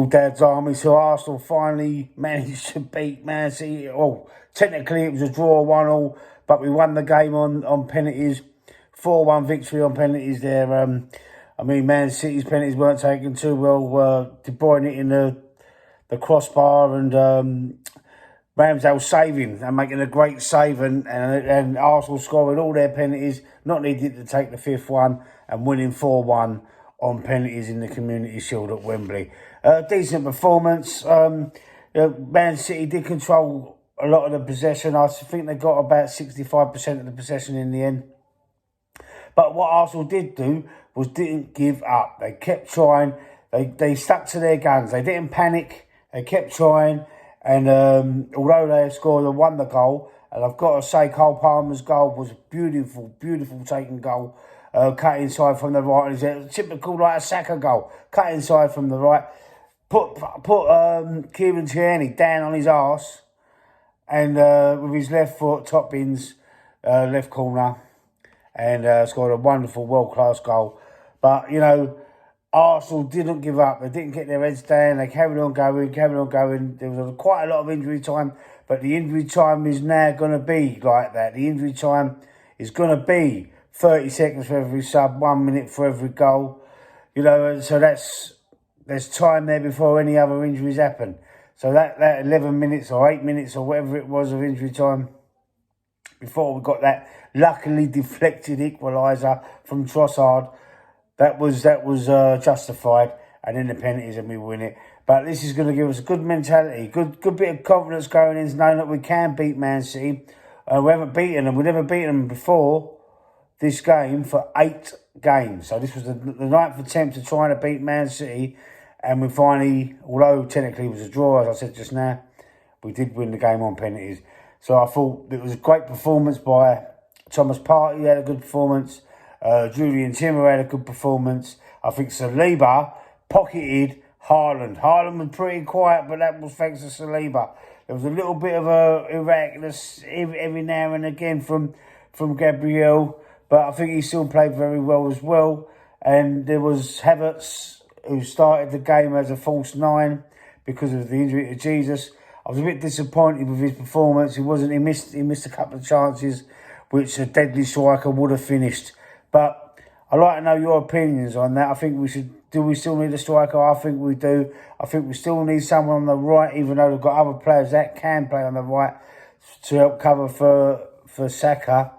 All Dad's Army. So Arsenal finally managed to beat Man City. Oh, technically it was a draw 1-1, but we won the game on penalties. 4-1 victory on penalties there. I mean, Man City's penalties weren't taken too well. De Bruyne hitting the crossbar and Ramsdale saving and making a great save and Arsenal scoring all their penalties, not needing to take the fifth one and winning 4-1 on penalties in the Community Shield at Wembley. Decent performance. Man City did control a lot of the possession. I think they got about 65% of the possession in the end. But what Arsenal did do was didn't give up. They kept trying. They stuck to their guns. They didn't panic. They kept trying. And although they scored and won the goal, and I've got to say Cole Palmer's goal was a beautiful, beautiful taken goal. Cut inside from the right. It's a typical like a Saka goal. Cut inside from the right. Put Kieran Tierney down on his arse. And with his left foot, top bins, left corner. And scored a wonderful, world-class goal. But, you know, Arsenal didn't give up. They didn't get their heads down. They carried on going. There was quite a lot of injury time. But the injury time is now going to be like that. The injury time is going to be 30 seconds for every sub, 1 minute for every goal. You know, and so there's time there before any other injuries happen. So that 11 minutes or 8 minutes or whatever it was of injury time, before we got that luckily deflected equaliser from Trossard, that was justified, and in the penalties and we win it. But this is going to give us a good mentality, good bit of confidence going into knowing that we can beat Man City. We haven't beaten them. We've never beaten them before this game for 8 games. So this was the 9th attempt to try to beat Man City, and we finally, although technically it was a draw, as I said just now, we did win the game on penalties. So I thought it was a great performance by Thomas Partey. He had a good performance. Julian Timber had a good performance. I think Saliba pocketed Haaland. Haaland was pretty quiet, but that was thanks to Saliba. There was a little bit of a erraticness every now and again from Gabriel, but I think he still played very well as well. And there was Havertz, who started the game as a false 9 because of the injury to Jesus. I was a bit disappointed with his performance. He missed a couple of chances which a deadly striker would have finished. But I'd like to know your opinions on that. I think do we still need a striker? I think we do. I think we still need someone on the right, even though we've got other players that can play on the right to help cover for Saka.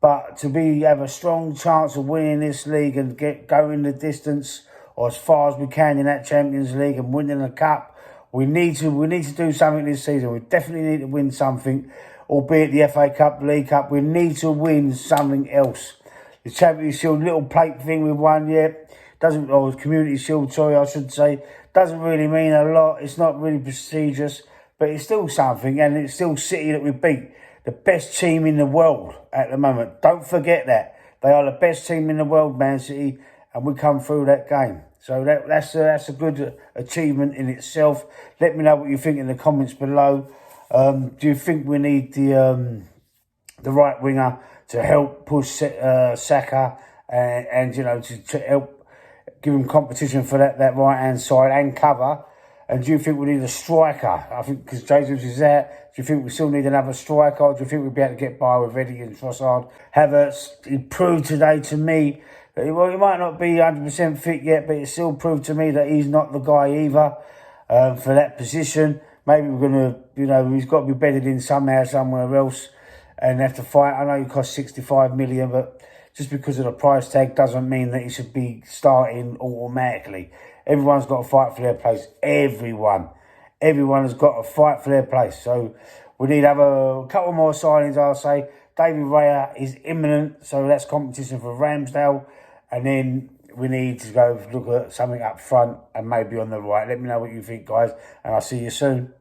But to have a strong chance of winning this league and going the distance or as far as we can in that Champions League and winning the cup, we need to do something this season. We definitely need to win something, albeit the FA Cup, the League Cup. We need to win something else. The Champions Shield little plate thing we won yet or Community Shield, sorry, I should say, doesn't really mean a lot. It's not really prestigious, but it's still something, and it's still City that we beat. The best team in the world at the moment. Don't forget that. They are the best team in the world, Man City, and we come through that game. So that's a good achievement in itself. Let me know what you think in the comments below. Do you think we need the right winger to help push Saka and you know to help give him competition for that right hand side and cover? And do you think we need a striker? I think because Jesus is out. Do you think we still need another striker? Or do you think we'll be able to get by with Eddie and Trossard? Havertz, he proved today to me that he might not be 100% fit yet, but it still proved to me that he's not the guy either for that position. Maybe we're going to, you know, he's got to be bedded in somehow, somewhere else and have to fight. I know he cost 65 million, but just because of the price tag doesn't mean that he should be starting automatically. Everyone's got to fight for their place. Everyone has got to fight for their place. So we need to have a couple more signings, I'll say. David Raya is imminent, so that's competition for Ramsdale. And then we need to go look at something up front and maybe on the right. Let me know what you think, guys, and I'll see you soon.